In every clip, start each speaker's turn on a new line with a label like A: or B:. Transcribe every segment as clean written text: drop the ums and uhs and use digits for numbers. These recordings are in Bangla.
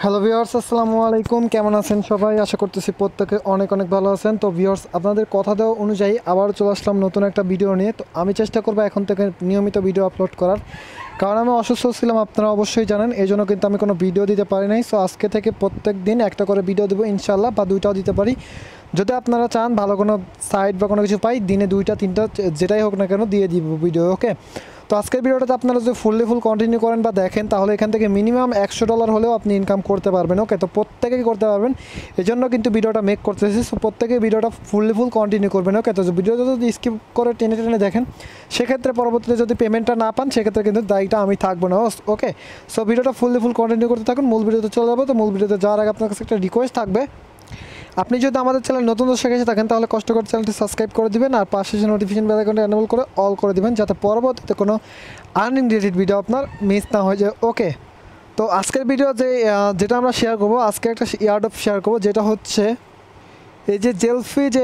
A: হ্যালো ভিউয়ার্স, আসসালামু আলাইকুম। কেমন আছেন সবাই? আশা করতেছি প্রত্যেকে অনেক অনেক ভালো আছেন। তো ভিউয়ার্স, আপনাদের কথা দেওয়া অনুযায়ী আবার চলে আসলাম নতুন একটা ভিডিও নিয়ে। তো আমি চেষ্টা করবো এখন থেকে নিয়মিত ভিডিও আপলোড করার, কারণ আমি অসুস্থ ছিলাম, আপনারা অবশ্যই জানেন। এই জন্য কিন্তু আমি কোনো ভিডিও দিতে পারি নাই। সো আজকে থেকে প্রত্যেক দিন একটা করে ভিডিও দেবো ইনশাল্লাহ, বা দুইটাও দিতে পারি। যদি আপনারা চান ভালো কোনো সাইট বা কোনো কিছু পাই, দিনে দুইটা তিনটা যেটাই হোক না কেন দিয়ে দিব ভিডিও, ওকে। তো আজকের ভিডিওটাতে আপনারা যদি ফুল কন্টিনিউ করেন বা দেখেন, তাহলে এখান থেকে মিনিমাম $100 হলেও আপনি ইনকাম করতে পারবেন, ওকে। তো প্রত্যেকেই করতে পারবেন, এই জন্য কিন্তু ভিডিওটা মেক করতেছি। সো প্রত্যেকেই ভিডিওটা ফুল কন্টিনিউ করবেন, ওকে। তো ভিডিওটা যদি স্কিপ করে টেনে টেনে দেখেন, সেক্ষেত্রে পরবর্তীতে যদি পেমেন্টটা না পান, সেক্ষেত্রে কিন্তু দায়ীটা আমি থাকবো না, ওকে। সো ভিডিওটা ফুল কন্টিনিউ করতে থাকুন। মূল ভিডিওতে চলে যাবো। তো মূল ভিডিওতে যাওয়ার আগে আপনার কাছে একটা রিকোয়েস্ট থাকবে, আপনি যদি আমাদের চ্যানেল নতুন দর্শক এসে থাকেন, তাহলে কষ্ট করে চ্যানেলটি সাবস্ক্রাইব করে দিবেন, আর পাশে নোটিফিকেশন বেল আইকনটা এনেবল করে অল করে দিবেন, যাতে পরবর্তীতে কোনো আর্নিং রিলেটেড ভিডিও আপনার মিস না হয়ে যায়, ওকে। তো আজকের ভিডিও যেটা আমরা শেয়ার করবো, আজকে একটা এয়ারড্রপ শেয়ার করবো, যেটা হচ্ছে এই যে জেলফি যে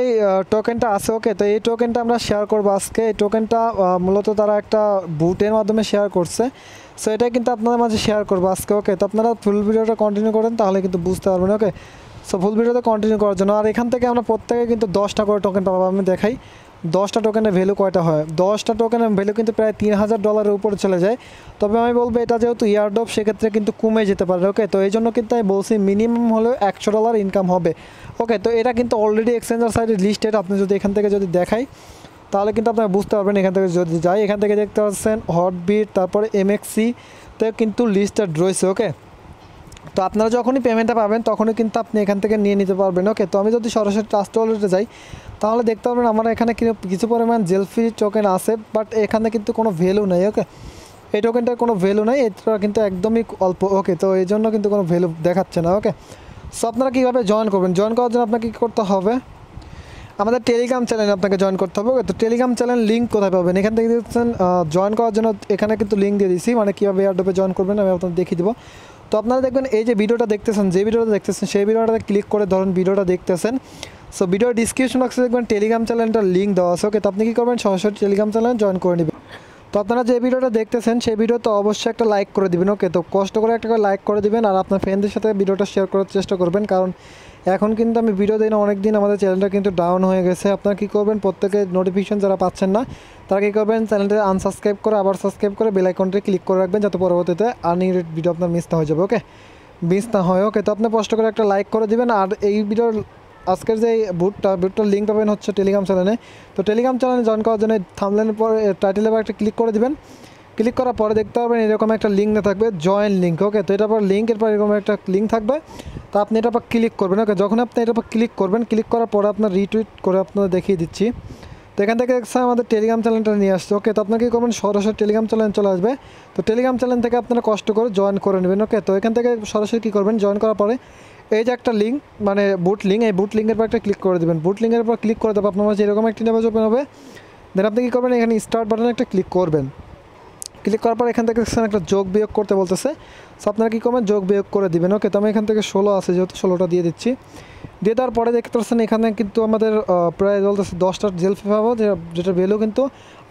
A: টোকেনটা আছে, ওকে। তো এই টোকেনটা আমরা শেয়ার করবো আজকে। এই টোকেনটা মূলত তারা একটা বুটের মাধ্যমে শেয়ার করছে। সো এটাই কিন্তু আপনাদের মাঝে শেয়ার করবো আজকে, ওকে। তো আপনারা ফুল ভিডিওটা কন্টিনিউ করেন, তাহলে কিন্তু বুঝতে পারবেন, ওকে। সো ফুল ভিডিওতে কন্টিনিউ করার জন্য, আর এখান থেকে আমরা প্রত্যেকে কিন্তু 10টা করে টোকেন পাবো। আমি দেখাই 10টা টোকেনের ভ্যালু কয়টা হয়। 10টা টোকেনের ভ্যালু কিন্তু প্রায় $3000 উপরে চলে যায়। তবে আমি বলবো এটা যেহেতু এয়ারড্রপ, সেক্ষেত্রে কিন্তু কমে যেতে পারে, ওকে। তো এই জন্য কিন্তু আমি বলছি মিনিমাম হলেও $100 ইনকাম হবে, ওকে। তো এটা কিন্তু অলরেডি এক্সচেঞ্জার সাইডে লিস্টেড। আপনি যদি এখান থেকে যদি দেখাই, তাহলে কিন্তু আপনারা বুঝতে পারবেন। এখান থেকে যদি যাই, এখান থেকে দেখতে পাচ্ছেন হটবিট, তারপরে MXC তে কিন্তু লিস্টেড রয়েছে, ওকে। তো আপনারা যখনই পেমেন্টটা পাবেন, তখনই কিন্তু আপনি এখান থেকে নিয়ে নিতে পারবেন, ওকে। তো আমি যদি সরাসরি ট্রাস্ট ওয়ালেটে যাই, তাহলে দেখতে পারবেন আমার এখানে কিছু পরিমাণ জেলফি টোকেন আছে, বাট এখানে কিন্তু কোনো ভ্যালু নেই, ওকে। এই টোকেনটার কোনো ভ্যালু নেই, এটা কিন্তু একদমই অল্প, ওকে। তো এই জন্য কিন্তু কোনো ভ্যালু দেখাচ্ছে না, ওকে। সো আপনারা কীভাবে জয়েন করবেন? জয়েন করার জন্য আপনাকে কী করতে হবে, আমাদের টেলিগ্রাম চ্যানেলে আপনাকে জয়েন করতে হবে, ওকে। তো টেলিগ্রাম চ্যানেল লিঙ্ক কোথায় পাবেন? এখান থেকে দেখছেন জয়েন করার জন্য এখানে কিন্তু লিঙ্ক দিয়ে দিচ্ছি, মানে কীভাবে এয়ারড্রপে জয়েন করবেন আমি আপনাদের দেখিয়ে দেবো। তো আপনারা দেখবেন এই যে ভিডিওটা দেখতেছেন, যে ভিডিওটা দেখতেছেন, সেই ভিডিওটাতে ক্লিক করে ধরুন ভিডিওটা দেখতেছেন। সো ভিডিওর ডিসক্রিপশন বক্সে দেখবেন টেলিগ্রাম চ্যানেলটার লিঙ্ক দেওয়া আছে, ওকে। তো আপনি কী করবেন, সরাসরি টেলিগ্রাম চ্যানেল জয়েন করে নেবেন। তো আপনারা যে ভিডিওটা দেখতেছেন, সেই ভিডিও তো অবশ্যই একটা লাইক করে দিবেন, ওকে। তো কষ্ট করে একটা করে লাইক করে দিবেন, আর আপনার ফ্রেন্ডদের সাথে ভিডিওটা শেয়ার করার চেষ্টা করবেন, কারণ এখন কিন্তু আমি ভিডিও দিই না অনেক দিন, আমাদের চ্যানেলটা কিন্তু ডাউন হয়ে গেছে। আপনারা কী করবেন, প্রত্যেকে নোটিফিকেশন যারা পাচ্ছেন না, তারা কী করবেন, চ্যানেলটা আনসাবস্ক্রাইব করে আবার সাবস্ক্রাইব করে বেল আইকনটি ক্লিক করে রাখবেন, যাতে পরবর্তীতে আর্নিং রেট ভিডিও আপনার মিস না হয়ে যাবে, ওকে। মিস না হয়, ওকে। তো আপনি কষ্ট করে একটা লাইক করে দিবেন, আর এই ভিডিওর আজকের যে বুটটার লিঙ্ক পাবেন হচ্ছে টেলিগ্রাম চ্যানেলে। তো টেলিগ্রাম চ্যানেলে জয়েন করার জন্য থাম্বনেলের পরে টাইটেলের একটা ক্লিক করে দিবেন। ক্লিক করার পরে দেখতে পাবেন এরকম একটা লিঙ্ক না থাকবে, জয়েন লিঙ্ক, ওকে। তো এটার পর লিঙ্কের পর এরকম একটা লিঙ্ক থাকবে, তো আপনি এটার পর ক্লিক করবেন, ওকে। যখন আপনি এটার পর ক্লিক করবেন, ক্লিক করার পরে আপনার রিটুইট করে আপনাদের দেখিয়ে দিচ্ছি। তো এখান থেকে আমাদের টেলিগ্রাম চ্যানেলটা নিয়ে আসছে, ওকে। তো আপনার কী করবেন, সরাসরি টেলিগ্রাম চ্যানেল চলে আসবে। তো টেলিগ্রাম চ্যানেল থেকে আপনারা কষ্ট করে জয়েন করে নেবেন, ওকে। তো এখান থেকে সরাসরি কী করবেন, জয়েন করার পরে এই যে একটা লিঙ্ক, মানে বুট লিঙ্ক, এই বুট লিঙ্কের পর একটা ক্লিক করে দেবেন। বুট লিঙ্কের পর ক্লিক করে দেবো আপনার মাঝে এরকম একটি নেবাজ ওপেন হবে। দেন আপনি কী করবেন, এখানে স্টার্ট বাটনে একটা ক্লিক করবেন। ক্লিক করার পর এখান থেকে একটা যোগ বিয়োগ করতে বলতেছে। সো আপনারা কী করবেন, যোগ বিয়োগ করে দিবেন, ওকে। তো আমি এখান থেকে 16 আছে, যেহেতু 16টা দিয়ে দিচ্ছি। দিয়ে দেওয়ার পরে দেখতে পাচ্ছেন এখানে কিন্তু আমাদের প্রায় বলতেছে 10টা জেলফি পাবো, যেটার ভ্যালু কিন্তু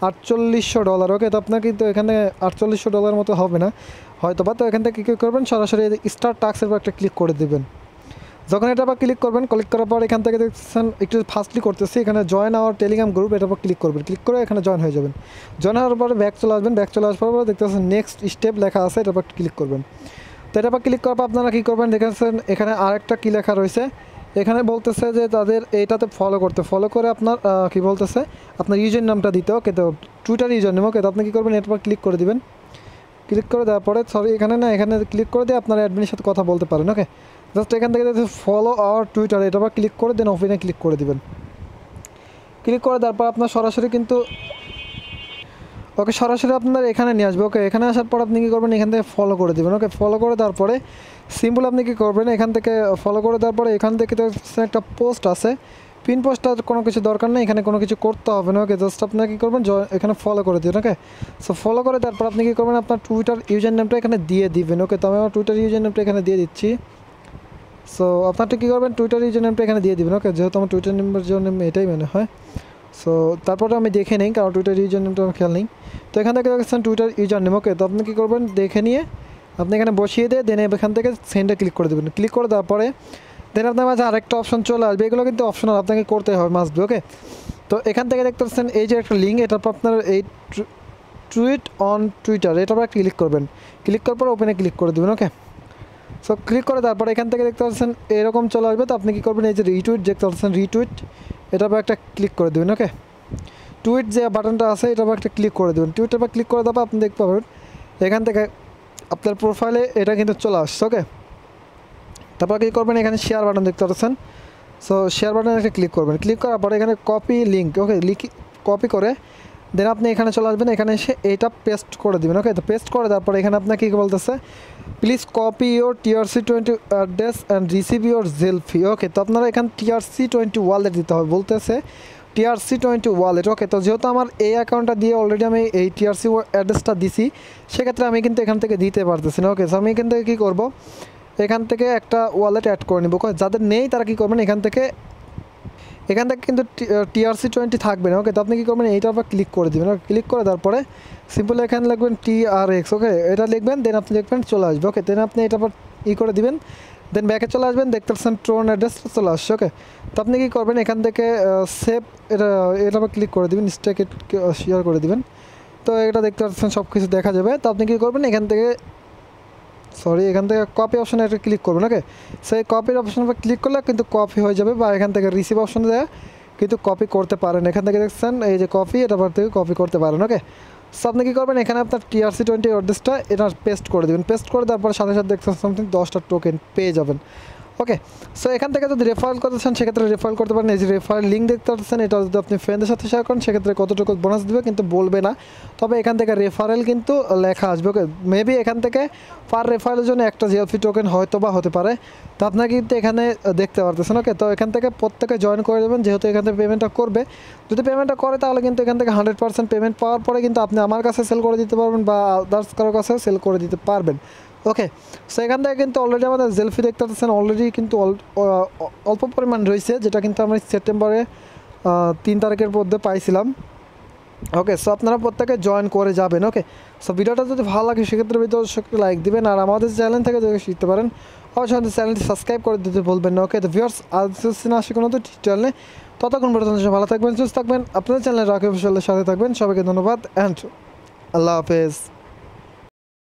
A: $4800, ওকে। তো আপনার কিন্তু এখানে $4800 মতো হবে না হয়তো বা। তো এখান থেকে কী করবেন, সরাসরি স্টার টাস্কের পর একটা ক্লিক করে দেবেন। যখন এটা আবার ক্লিক করবেন, ক্লিক করার পর এখান থেকে দেখছেন একটু ফাস্টলি করতেছি, এখানে জয়েন আওয়ার টেলিগ্রাম গ্রুপ, এটার পর ক্লিক করবেন। ক্লিক করে এখানে জয়েন হয়ে যাবেন। জয়েন হওয়ার পরে ব্যাক চলে আসবেন। ব্যাক চলে আসার পর দেখতে পাচ্ছেন নেক্সট স্টেপ লেখা আছে, এটার পর ক্লিক করবেন। তো এটার পর ক্লিক করার পর আপনারা কী করবেন, দেখেছেন এখানে আরেকটা কী লেখা রয়েছে, এখানে বলতেছে যে তাদের এইটাতে ফলো করে আপনার কী বলতেছে, আপনার ইউজার নামটা দিতে, ওকে। তো টুইটার ইউজার নেম, ওকে। তো আপনি কী করবেন, এটার পর ক্লিক করে দিবেন। ক্লিক করে দেওয়ার পরে এখানে ক্লিক করে দিয়ে আপনার অ্যাডমিনের সাথে কথা বলতে পারেন, ওকে। জাস্ট এখান থেকে ফলো আওয়ার টুইটার, এটা আবার ক্লিক করে দেন ওপেনে ক্লিক করে দিবেন। ক্লিক করে দেওয়ার পর আপনার সরাসরি কিন্তু, ওকে, সরাসরি আপনার এখানে নিয়ে আসবে, ওকে। এখানে আসার পর আপনি কী করবেন, এখান থেকে ফলো করে দেবেন, ওকে। ফলো করে দেওয়ার পরে সিম্পল আপনি কী করবেন, এখান থেকে ফলো করে দেওয়ার পরে এখান থেকে একটা পোস্ট আছে, পিন পোস্টটা কোনো কিছু দরকার নেই, এখানে কোনো কিছু করতে হবে না, ওকে। জাস্ট আপনারা কী করবেন, এখানে ফলো করে দিন, ওকে। সো ফলো করে তারপর আপনি কী করবেন, আপনার টুইটার ইউজার নেমটা এখানে দিয়ে দিবেন, ওকে। তো আমি আমার টুইটার ইউজার নেমটা এখানে দিয়ে দিচ্ছি। সো আপনারটা কী করবেন, টুইটার ইউজার নেমটা এখানে দিয়ে দিবেন, ওকে। যেহেতু আমার টুইটার নেমের জন্য এটাই মনে হয়। সো তারপরে আমি দেখে নেই, কারণ টুইটার ইউজার নেমটা আমার খেয়াল নেই। তো এখান থেকে দেখছেন টুইটার ইউজার নেম, ওকে। তো আপনি কী করবেন, দেখে নিয়ে আপনি এখানে বসিয়ে দিয়ে দেন এখান থেকে সেন্ডে ক্লিক করে দেবেন। ক্লিক করে দেওয়ার পরে দেন আপনার মাঝে আরেকটা অপশন চলে আসবে, এগুলো কিন্তু অপশনাল, আপনাকে করতে হবে মাস্ট বি। ওকে, তো এখান থেকে দেখতে পাচ্ছেন এই যে একটা লিঙ্ক, এটার পর আপনার এই টুইট অন টুইটার এটার পর ক্লিক করবেন। ক্লিক করার পর ওপেনে ক্লিক করে দেবেন। ওকে, সো ক্লিক করে তারপরে এখান থেকে দেখতে পাচ্ছেন এরকম চলে আসবে। তো আপনি কী করবেন, এই যে রিটুইট দেখতে পাচ্ছেন, রিটুইট এটার পর একটা ক্লিক করে দেবেন। ওকে, টুইট যে বাটনটা আছে এটার পর একটা ক্লিক করে দেবেন। টুইটার পর ক্লিক করে দেওয়ার পর আপনি দেখতে পাবেন এখান থেকে আপনার প্রোফাইলে এটা কিন্তু চলে আসছে। ওকে, তারপর কী করবেন, এখানে শেয়ার বাটন দেখতে পাচ্ছেন, সো শেয়ার বাটনে একটা ক্লিক করবেন। ক্লিক করার পরে এখানে কপি লিঙ্ক, ওকে কপি করে দেন আপনি এখানে চলে আসবেন, এখানে এসে এইটা পেস্ট করে দেবেন। ওকে, তো পেস্ট করে দেওয়ার পরে এখানে আপনাকে কী বলতেছে, please copy your TRC20 address and receive your selfie. Okay, তো আপনারা এখানে TRC20 ওয়ালেট দিতে হবে, বলতেছে TRC20 ওয়ালেট। ওকে, তো যেহেতু আমার এই অ্যাকাউন্টটা দিয়ে অলরেডি আমি এই TRC অ্যাড্রেসটা দিছি, সেক্ষেত্রে আমি কিন্তু এখান থেকে দিতে পারতেছি না। ওকে, সো আমি এখান থেকে কী করবো, এখান থেকে একটা ওয়ালেট অ্যাড করে নিব। যাদের নেই তারা কী করবেন, এখান থেকে কিন্তু TRC20 থাকবে না। ওকে, তো আপনি কী করবেন, এইটার উপর ক্লিক করে দেবেন। ওকে, ক্লিক করে তারপরে সিম্পলি এখানে লিখবেন TRX। ওকে, এটা লিখবেন, দেন আপনি দেখবেন চলে আসবে। ওকে, দেন আপনি এটার পর করে দিবেন, দেন ব্যাকে চলে আসবেন, দেখতে পাচ্ছেন ট্রোন অ্যাড্রেসটা চলে আসছে। ওকে, তো আপনি কী করবেন, এখান থেকে সেভ এটার উপর ক্লিক করে দেবেন, স্টেক শেয়ার করে দিবেন। তো এটা দেখতে পাচ্ছেন সব কিছু দেখা যাবে। তো আপনি কী করবেন, এখান থেকে কপি অপশানে একটা ক্লিক করবেন। ওকে, সেই কপির অপশানের উপর ক্লিক করলে কিন্তু কপি হয়ে যাবে, বা এখান থেকে রিসিভ অপশানে দেয় কিন্তু কপি করতে পারেন। এখান থেকে দেখছেন এই যে কপি, এটা পর থেকে কপি করতে পারেন। ওকে, সো আপনি কী করবেন, এখানে আপনার TRC20 অ্যাড্রেসটা এটা পেস্ট করে দেবেন। পেস্ট করে দেওয়ার পর সাথে সাথে দেখছেন সামথিং 10টা টোকেন পেয়ে যাবেন। ওকে, সো এখান থেকে যদি রেফারেল করতে চান সেক্ষেত্রে রেফারেল করতে পারেন। এই যে রেফারেল লিঙ্ক দেখতে পাচ্ছেন, এটা যদি আপনি ফ্রেন্ডের সাথে শেয়ার করেন সেক্ষেত্রে কতটুকু বোনাস দেবে কিন্তু বলবে না, তবে এখান থেকে রেফারেল কিন্তু লেখা আসবে। ওকে, মেবি এখান থেকে পার রেফারেলের জন্য একটা জিএলপি টোকেন হয়তো বা হতে পারে, তো আপনাকে কিন্তু এখানে দেখতে পারতেছেন। ওকে, তো এখান থেকে প্রত্যেকে জয়েন করে দেবেন, যেহেতু এখান থেকে পেমেন্টটা করবে। যদি পেমেন্টটা করে তাহলে কিন্তু এখান থেকে 100% পেমেন্ট পাওয়ার পরে কিন্তু আপনি আমার কাছে সেল করে দিতে পারবেন বা আদার্স কারোর কাছেও সেল করে দিতে পারবেন। ওকে, সো এখান থেকে কিন্তু অলরেডি আমাদের সেলফি দেখতে পাচ্ছেন, অলরেডি কিন্তু অল্প পরিমাণ রয়েছে, যেটা কিন্তু আমরা সেপ্টেম্বরে 3 তারিখের মধ্যে পাইছিলাম। ওকে, সো আপনারা প্রত্যেকে জয়েন করে যাবেন। ওকে, সো ভিডিওটা যদি ভালো লাগে সেক্ষেত্রে ভিডিওটা লাইক দিবেন, আর আমাদের চ্যানেল থেকে যদি শিখতে পারেন অবশ্যই আমাদের চ্যানেলটি সাবস্ক্রাইব করে দিতে বলবেন না। ওকে, তো ভিউয়ার্স আসছি না আসি কোনো তো চ্যানেলে, ততক্ষণ পর্যন্ত ভালো থাকবেন, সুস্থ থাকবেন, আপনাদের চ্যানেলে রাকিব সাথে থাকবেন। সবাইকে ধন্যবাদ অ্যান্ড আল্লাহ হাফেজ।